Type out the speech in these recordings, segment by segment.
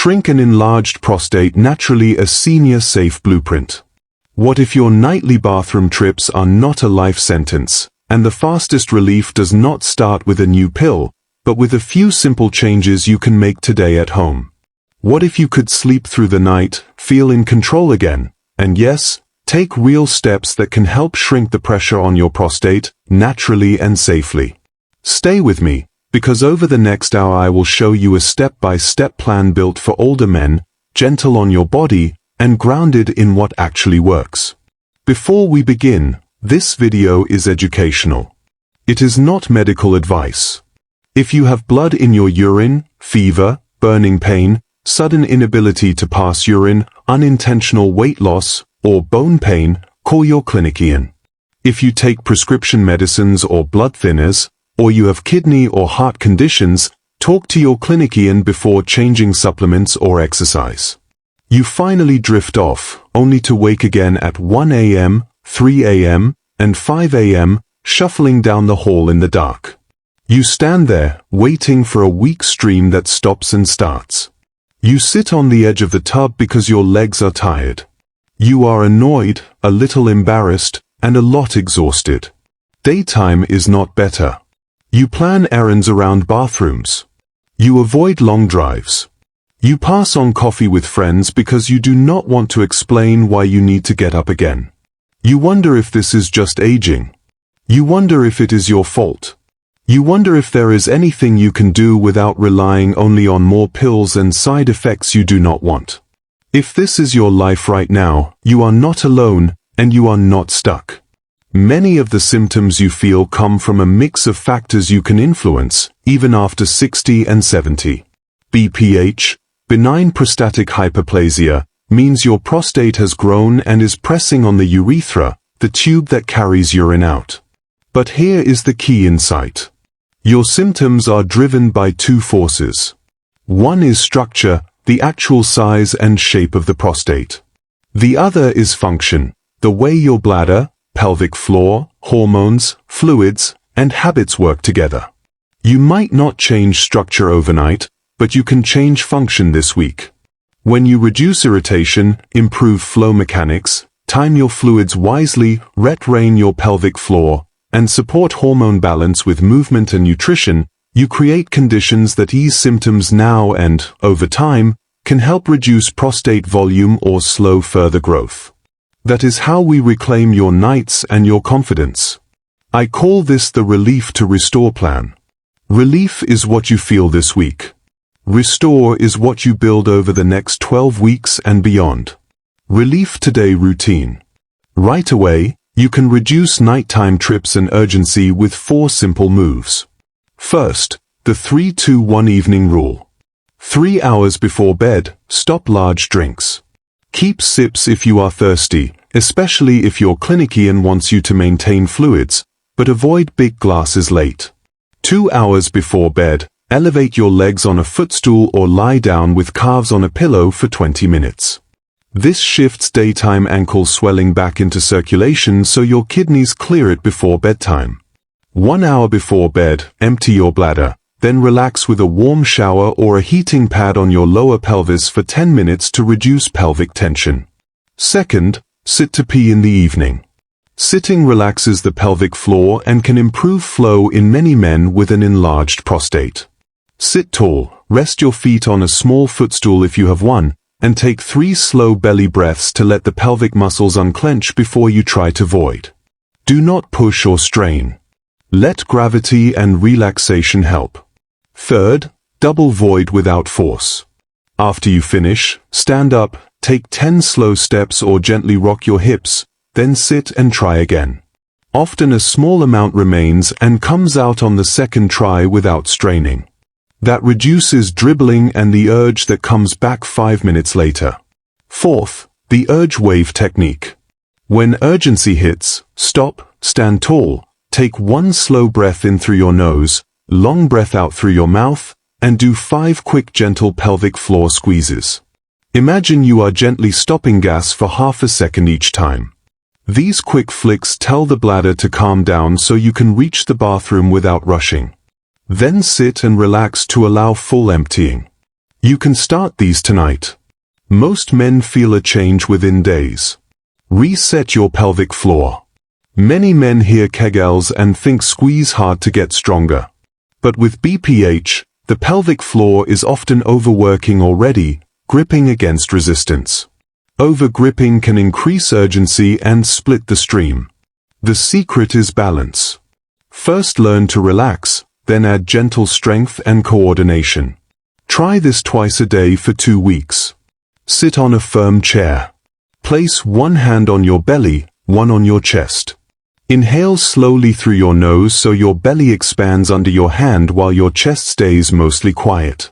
Shrink an enlarged prostate naturally, a senior safe blueprint. What if your nightly bathroom trips are not a life sentence, and the fastest relief does not start with a new pill, but with a few simple changes you can make today at home? What if you could sleep through the night, feel in control again, and yes, take real steps that can help shrink the pressure on your prostate, naturally and safely? Stay with me, because over the next hour I will show you a step-by-step plan built for older men, gentle on your body, and grounded in what actually works. Before we begin, this video is educational. It is not medical advice. If you have blood in your urine, fever, burning pain, sudden inability to pass urine, unintentional weight loss, or bone pain, call your clinician. If you take prescription medicines or blood thinners, or you have kidney or heart conditions, talk to your clinician before changing supplements or exercise. You finally drift off, only to wake again at 1 a.m., 3 a.m., and 5 a.m., shuffling down the hall in the dark. You stand there, waiting for a weak stream that stops and starts. You sit on the edge of the tub because your legs are tired. You are annoyed, a little embarrassed, and a lot exhausted. Daytime is not better. You plan errands around bathrooms. You avoid long drives. You pass on coffee with friends because you do not want to explain why you need to get up again. You wonder if this is just aging. You wonder if it is your fault. You wonder if there is anything you can do without relying only on more pills and side effects you do not want. If this is your life right now, you are not alone, and you are not stuck. Many of the symptoms you feel come from a mix of factors you can influence, even after 60 and 70. BPH, benign prostatic hyperplasia, means your prostate has grown and is pressing on the urethra, the tube that carries urine out. But here is the key insight. Your symptoms are driven by two forces. One is structure, the actual size and shape of the prostate. The other is function, the way your bladder, pelvic floor, hormones, fluids, and habits work together. You might not change structure overnight, but you can change function this week. When you reduce irritation, improve flow mechanics, time your fluids wisely, retrain your pelvic floor, and support hormone balance with movement and nutrition, you create conditions that ease symptoms now and, over time, can help reduce prostate volume or slow further growth. That is how we reclaim your nights and your confidence. I call this the Relief to Restore plan. Relief is what you feel this week. Restore is what you build over the next 12 weeks and beyond. Relief today routine. Right away, you can reduce nighttime trips and urgency with 4 simple moves. First, the 3-2-1 evening rule. 3 hours before bed, stop large drinks. Keep sips if you are thirsty, especially if your clinician wants you to maintain fluids, but avoid big glasses late. 2 hours before bed, elevate your legs on a footstool or lie down with calves on a pillow for 20 minutes. This shifts daytime ankle swelling back into circulation so your kidneys clear it before bedtime. 1 hour before bed, empty your bladder, then relax with a warm shower or a heating pad on your lower pelvis for 10 minutes to reduce pelvic tension. Second, sit to pee in the evening. Sitting relaxes the pelvic floor and can improve flow in many men with an enlarged prostate. Sit tall, rest your feet on a small footstool if you have one, and take 3 slow belly breaths to let the pelvic muscles unclench before you try to void. Do not push or strain. Let gravity and relaxation help. Third, double void without force. After you finish, stand up, take 10 slow steps or gently rock your hips, then sit and try again. Often a small amount remains and comes out on the second try without straining. That reduces dribbling and the urge that comes back 5 minutes later. Fourth, the urge wave technique. When urgency hits, stop, stand tall, take 1 slow breath in through your nose, long breath out through your mouth, and do 5 quick gentle pelvic floor squeezes. Imagine you are gently stopping gas for half a second each time. These quick flicks tell the bladder to calm down so you can reach the bathroom without rushing. Then sit and relax to allow full emptying. You can start these tonight. Most men feel a change within days. Reset your pelvic floor. Many men hear Kegels and think squeeze hard to get stronger. But with BPH, the pelvic floor is often overworking already, gripping against resistance. Overgripping can increase urgency and split the stream. The secret is balance. First learn to relax, then add gentle strength and coordination. Try this twice a day for 2 weeks. Sit on a firm chair. Place one hand on your belly, one on your chest. Inhale slowly through your nose so your belly expands under your hand while your chest stays mostly quiet.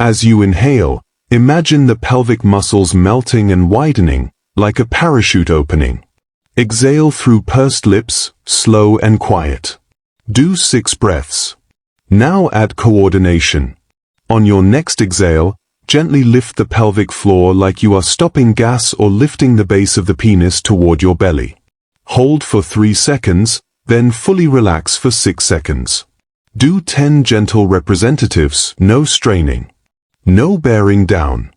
As you inhale, imagine the pelvic muscles melting and widening, like a parachute opening. Exhale through pursed lips, slow and quiet. Do 6 breaths. Now add coordination. On your next exhale, gently lift the pelvic floor like you are stopping gas or lifting the base of the penis toward your belly. Hold for 3 seconds, then fully relax for 6 seconds. Do 10 gentle representatives, no straining. No bearing down.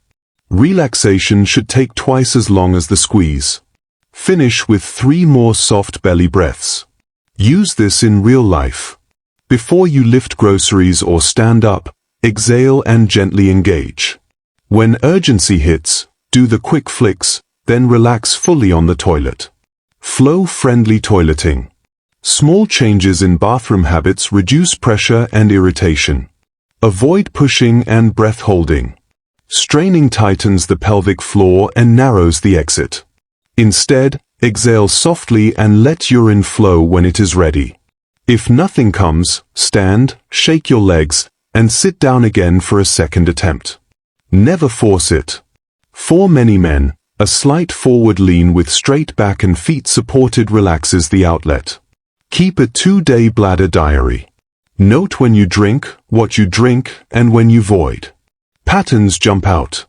Relaxation should take twice as long as the squeeze. Finish with 3 more soft belly breaths. Use this in real life. Before you lift groceries or stand up, exhale and gently engage. When urgency hits, do the quick flicks, then relax fully on the toilet. Flow-friendly toileting. Small changes in bathroom habits reduce pressure and irritation. Avoid pushing and breath holding. Straining tightens the pelvic floor and narrows the exit. Instead, exhale softly and let urine flow when it is ready. If nothing comes, stand, shake your legs, and sit down again for a second attempt. Never force it. For many men, a slight forward lean with straight back and feet supported relaxes the outlet. Keep a 2-day bladder diary. Note when you drink, what you drink, and when you void. Patterns jump out.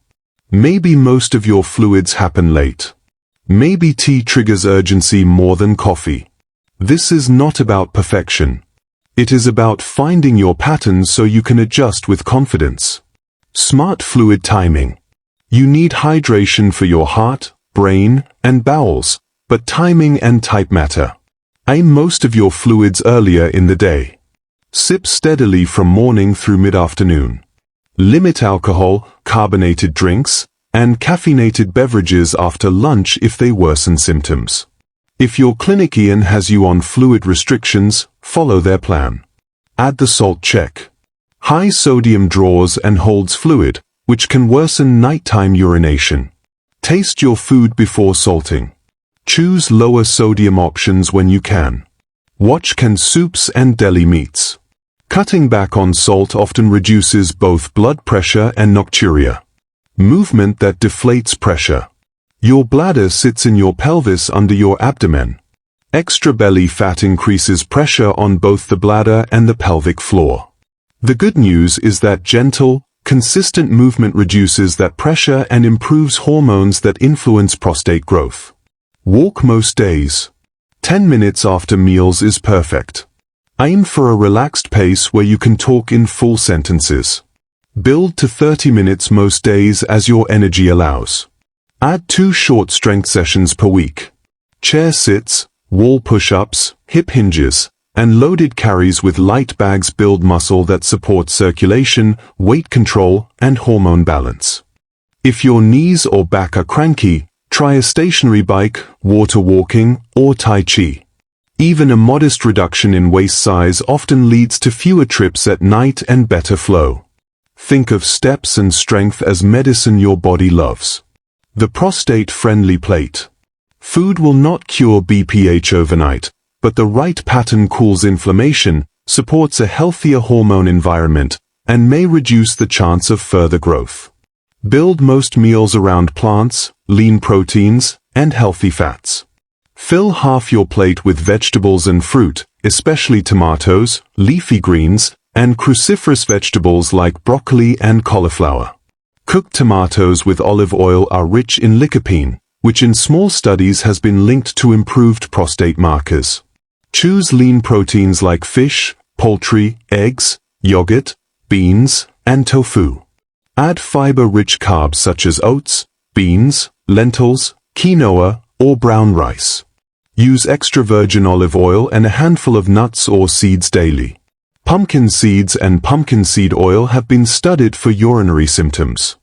Maybe most of your fluids happen late. Maybe tea triggers urgency more than coffee. This is not about perfection. It is about finding your patterns so you can adjust with confidence. Smart fluid timing. You need hydration for your heart, brain, and bowels, but timing and type matter. Aim most of your fluids earlier in the day. Sip steadily from morning through mid-afternoon. Limit alcohol, carbonated drinks, and caffeinated beverages after lunch if they worsen symptoms. If your clinician has you on fluid restrictions, follow their plan. Add the salt check. High sodium draws and holds fluid, which can worsen nighttime urination. Taste your food before salting. Choose lower sodium options when you can. Watch canned soups and deli meats. Cutting back on salt often reduces both blood pressure and nocturia. Movement that deflates pressure. Your bladder sits in your pelvis under your abdomen. Extra belly fat increases pressure on both the bladder and the pelvic floor. The good news is that gentle, consistent movement reduces that pressure and improves hormones that influence prostate growth. Walk most days. 10 minutes after meals is perfect. Aim for a relaxed pace where you can talk in full sentences. Build to 30 minutes most days as your energy allows. Add 2 short strength sessions per week. Chair sits, wall push-ups, hip hinges, and loaded carries with light bags build muscle that supports circulation, weight control, and hormone balance. If your knees or back are cranky, try a stationary bike, water walking, or Tai Chi. Even a modest reduction in waist size often leads to fewer trips at night and better flow. Think of steps and strength as medicine your body loves. The prostate-friendly plate. Food will not cure BPH overnight, but the right pattern cools inflammation, supports a healthier hormone environment, and may reduce the chance of further growth. Build most meals around plants, lean proteins, and healthy fats. Fill half your plate with vegetables and fruit, especially tomatoes, leafy greens, and cruciferous vegetables like broccoli and cauliflower. Cooked tomatoes with olive oil are rich in lycopene, which in small studies has been linked to improved prostate markers. Choose lean proteins like fish, poultry, eggs, yogurt, beans, and tofu. Add fiber-rich carbs such as oats, beans, lentils, quinoa, or brown rice. Use extra virgin olive oil and a handful of nuts or seeds daily. Pumpkin seeds and pumpkin seed oil have been studied for urinary symptoms.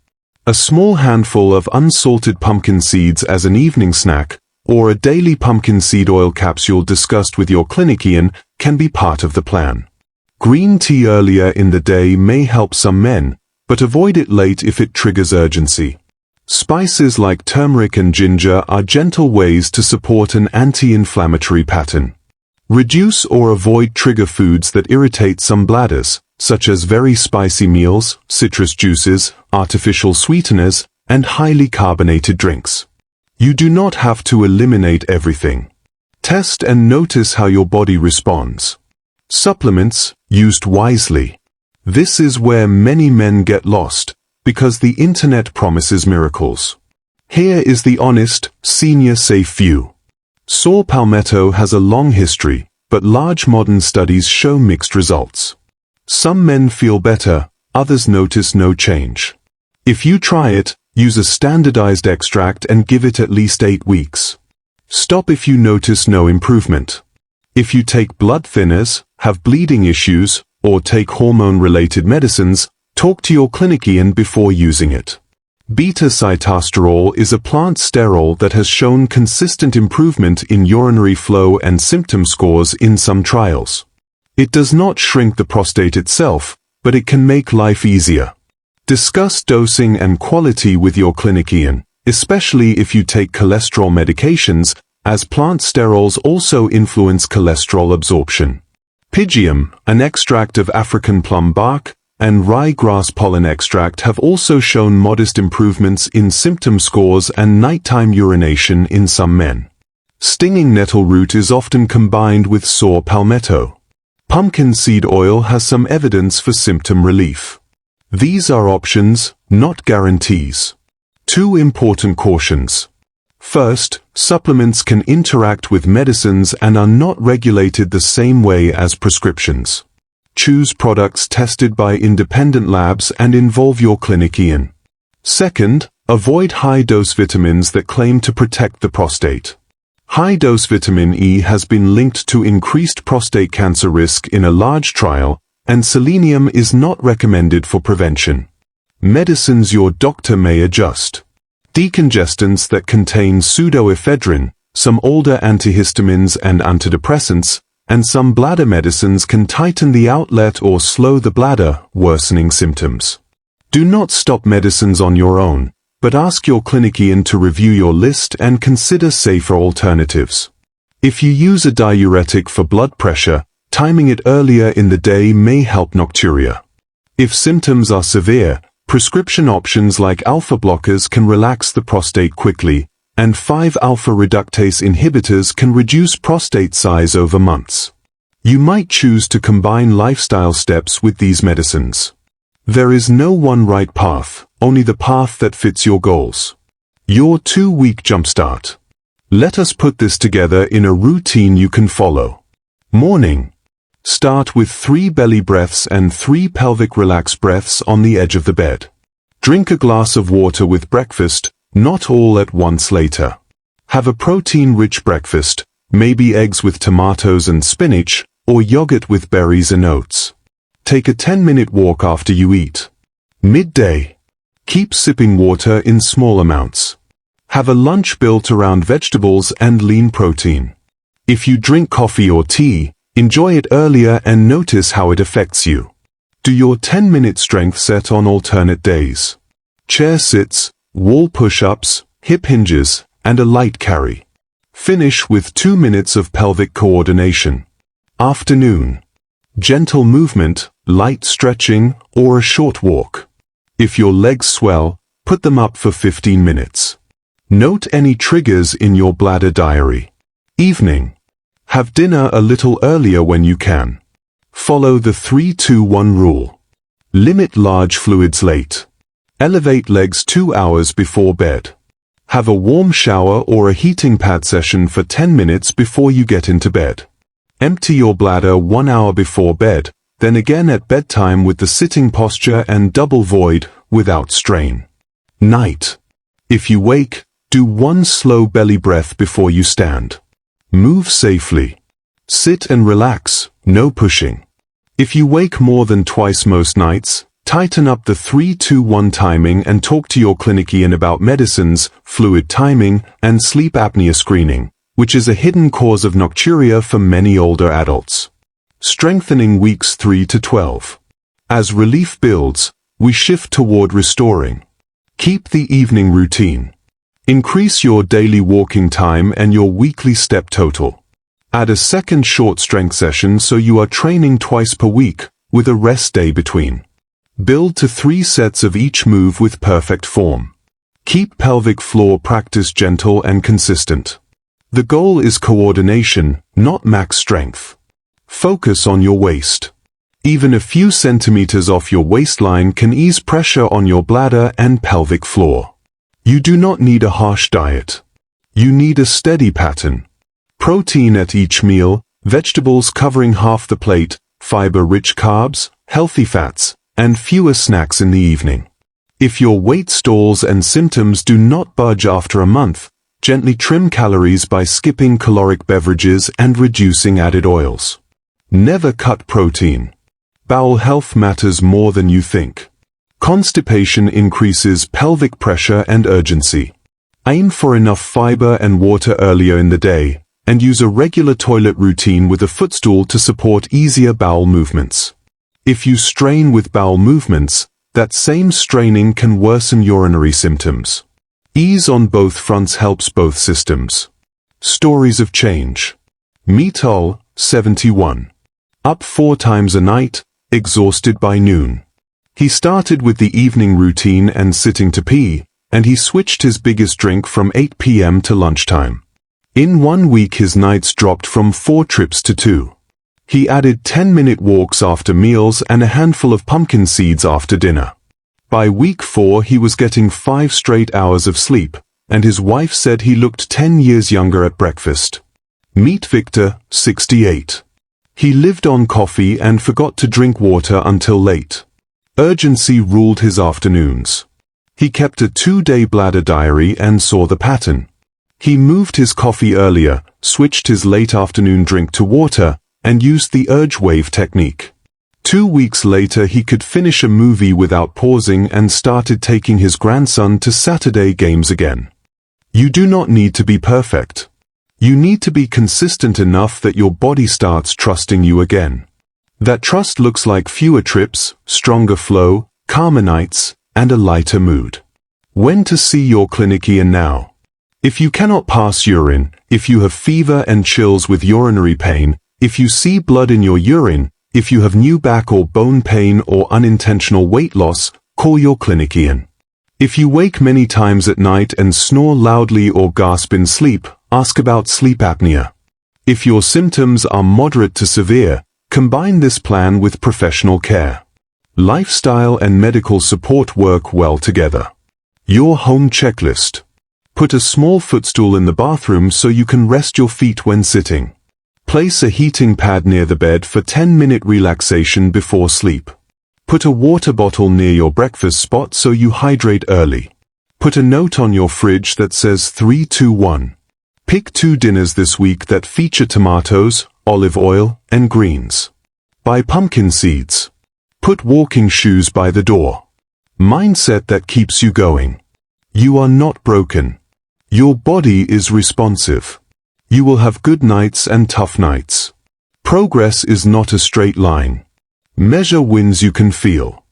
A small handful of unsalted pumpkin seeds as an evening snack, or a daily pumpkin seed oil capsule discussed with your clinician, can be part of the plan. Green tea earlier in the day may help some men, but avoid it late if it triggers urgency. Spices like turmeric and ginger are gentle ways to support an anti-inflammatory pattern. Reduce or avoid trigger foods that irritate some bladders, such as very spicy meals, citrus juices, artificial sweeteners, and highly carbonated drinks. You do not have to eliminate everything. Test and notice how your body responds. Supplements, used wisely. This is where many men get lost, because the internet promises miracles. Here is the honest, senior safe view. Saw palmetto has a long history, but large modern studies show mixed results. Some men feel better, others notice no change. If you try it, use a standardized extract and give it at least 8 weeks. Stop if you notice no improvement. If you take blood thinners, have bleeding issues, or take hormone-related medicines, talk to your clinician before using it. Beta-sitosterol is a plant sterol that has shown consistent improvement in urinary flow and symptom scores in some trials. It does not shrink the prostate itself, but it can make life easier. Discuss dosing and quality with your clinician, especially if you take cholesterol medications, as plant sterols also influence cholesterol absorption. Pygeum, an extract of African plum bark, and ryegrass pollen extract have also shown modest improvements in symptom scores and nighttime urination in some men. Stinging nettle root is often combined with saw palmetto. Pumpkin seed oil has some evidence for symptom relief. These are options, not guarantees. 2 important cautions. First, supplements can interact with medicines and are not regulated the same way as prescriptions. Choose products tested by independent labs and involve your clinician. Second, avoid high-dose vitamins that claim to protect the prostate. High-dose vitamin E has been linked to increased prostate cancer risk in a large trial, and selenium is not recommended for prevention. Medicines your doctor may adjust. Decongestants that contain pseudoephedrine, some older antihistamines and antidepressants, and some bladder medicines can tighten the outlet or slow the bladder, worsening symptoms. Do not stop medicines on your own, but ask your clinician to review your list and consider safer alternatives. If you use a diuretic for blood pressure, timing it earlier in the day may help nocturia. If symptoms are severe, prescription options like alpha blockers can relax the prostate quickly, and 5-alpha reductase inhibitors can reduce prostate size over months. You might choose to combine lifestyle steps with these medicines. There is no one right path, only the path that fits your goals. Your 2-week jumpstart. Let us put this together in a routine you can follow. Morning. Start with 3 belly breaths and 3 pelvic relax breaths on the edge of the bed. Drink a glass of water with breakfast, not all at once later. Have a protein-rich breakfast, maybe eggs with tomatoes and spinach, or yogurt with berries and oats. Take a 10-minute walk after you eat. Midday. Keep sipping water in small amounts. Have a lunch built around vegetables and lean protein. If you drink coffee or tea, enjoy it earlier and notice how it affects you. Do your 10-minute strength set on alternate days. Chair sits, wall push-ups, hip hinges, and a light carry. Finish with 2 minutes of pelvic coordination. Afternoon. Gentle movement, light stretching, or a short walk. If your legs swell, put them up for 15 minutes. Note any triggers in your bladder diary. Evening. Have dinner a little earlier when you can. Follow the 3-2-1 rule. Limit large fluids late. Elevate legs 2 hours before bed. Have a warm shower or a heating pad session for 10 minutes before you get into bed. Empty your bladder 1 hour before bed, then again at bedtime with the sitting posture and double void without strain. Night. If you wake, do one slow belly breath before you stand. Move safely. Sit and relax, no pushing. If you wake more than twice most nights, tighten up the 3-2-1 timing and talk to your clinician about medicines, fluid timing, and sleep apnea screening, which is a hidden cause of nocturia for many older adults. Strengthening weeks 3 to 12. As relief builds, we shift toward restoring. Keep the evening routine. Increase your daily walking time and your weekly step total. Add a second short strength session so you are training twice per week, with a rest day between. Build to 3 sets of each move with perfect form. Keep pelvic floor practice gentle and consistent. The goal is coordination, not max strength. Focus on your waist. Even a few centimeters off your waistline can ease pressure on your bladder and pelvic floor. You do not need a harsh diet. You need a steady pattern. Protein at each meal, vegetables covering half the plate, fiber-rich carbs, healthy fats, and fewer snacks in the evening. If your weight stalls and symptoms do not budge after a month, gently trim calories by skipping caloric beverages and reducing added oils. Never cut protein. Bowel health matters more than you think. Constipation increases pelvic pressure and urgency. Aim for enough fiber and water earlier in the day, and use a regular toilet routine with a footstool to support easier bowel movements. If you strain with bowel movements, that same straining can worsen urinary symptoms. Ease on both fronts helps both systems. Stories of change. Meet Ol, 71. Up 4 times a night, exhausted by noon. He started with the evening routine and sitting to pee, and he switched his biggest drink from 8 p.m. to lunchtime. In 1 week his nights dropped from 4 trips to 2. He added 10-minute walks after meals and a handful of pumpkin seeds after dinner. By week 4 he was getting 5 straight hours of sleep, and his wife said he looked 10 years younger at breakfast. Meet Victor, 68. He lived on coffee and forgot to drink water until late. Urgency ruled his afternoons. He kept a 2-day bladder diary and saw the pattern. He moved his coffee earlier, switched his late afternoon drink to water, and used the urge wave technique. 2 weeks later he could finish a movie without pausing and started taking his grandson to Saturday games again. You do not need to be perfect. You need to be consistent enough that your body starts trusting you again. That trust looks like fewer trips, stronger flow, calmer nights, and a lighter mood. When to see your clinician now. If you cannot pass urine, if you have fever and chills with urinary pain, if you see blood in your urine, if you have new back or bone pain or unintentional weight loss, call your clinician. If you wake many times at night and snore loudly or gasp in sleep, ask about sleep apnea. If your symptoms are moderate to severe, combine this plan with professional care. Lifestyle and medical support work well together. Your home checklist. Put a small footstool in the bathroom so you can rest your feet when sitting. Place a heating pad near the bed for 10-minute relaxation before sleep. Put a water bottle near your breakfast spot so you hydrate early. Put a note on your fridge that says 3-2-1. Pick 2 dinners this week that feature tomatoes, olive oil, and greens. Buy pumpkin seeds. Put walking shoes by the door. Mindset that keeps you going. You are not broken. Your body is responsive. You will have good nights and tough nights. Progress is not a straight line. Measure wins you can feel.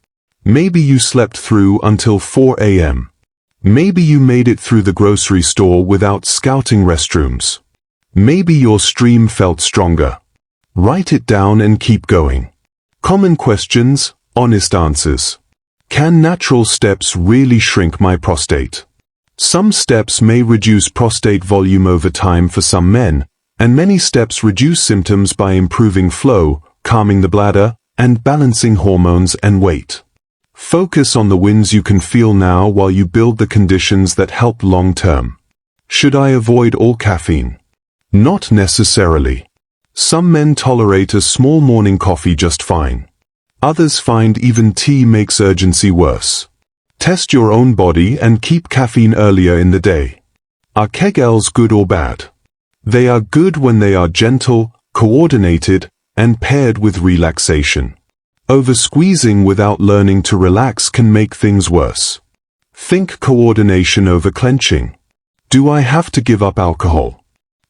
Maybe you slept through until 4 a.m. Maybe you made it through the grocery store without scouting restrooms. Maybe your stream felt stronger. Write it down and keep going. Common questions, honest answers. Can natural steps really shrink my prostate? Some steps may reduce prostate volume over time for some men, and many steps reduce symptoms by improving flow, calming the bladder, and balancing hormones and weight. Focus on the wins you can feel now while you build the conditions that help long-term. Should I avoid all caffeine? Not necessarily. Some men tolerate a small morning coffee just fine. Others find even tea makes urgency worse. Test your own body and keep caffeine earlier in the day. Are Kegels good or bad? They are good when they are gentle, coordinated, and paired with relaxation. Over-squeezing without learning to relax can make things worse. Think coordination over clenching. Do I have to give up alcohol?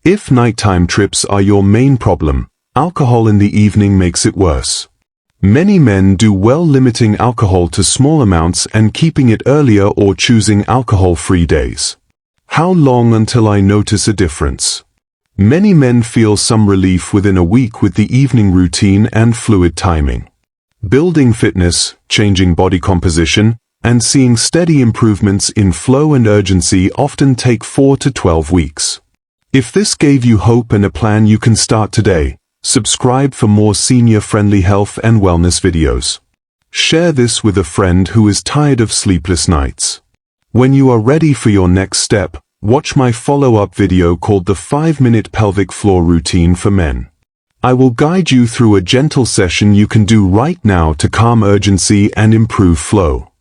If nighttime trips are your main problem, alcohol in the evening makes it worse. Many men do well limiting alcohol to small amounts and keeping it earlier or choosing alcohol-free days. How long until I notice a difference? Many men feel some relief within a week with the evening routine and fluid timing. Building fitness, changing body composition, and seeing steady improvements in flow and urgency often take 4 to 12 weeks. If this gave you hope and a plan you can start today, subscribe for more senior-friendly health and wellness videos. Share this with a friend who is tired of sleepless nights. When you are ready for your next step, watch my follow-up video called the 5-minute pelvic floor routine for men. I will guide you through a gentle session you can do right now to calm urgency and improve flow.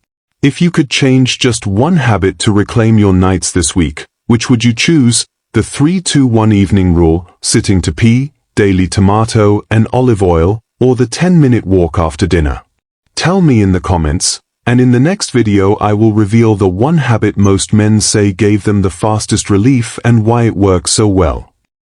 If you could change just one habit to reclaim your nights this week, which would you choose? The 3-2-1 evening rule, sitting to pee, daily tomato and olive oil, or the 10-minute walk after dinner? Tell me in the comments, and in the next video I will reveal the one habit most men say gave them the fastest relief and why it works so well.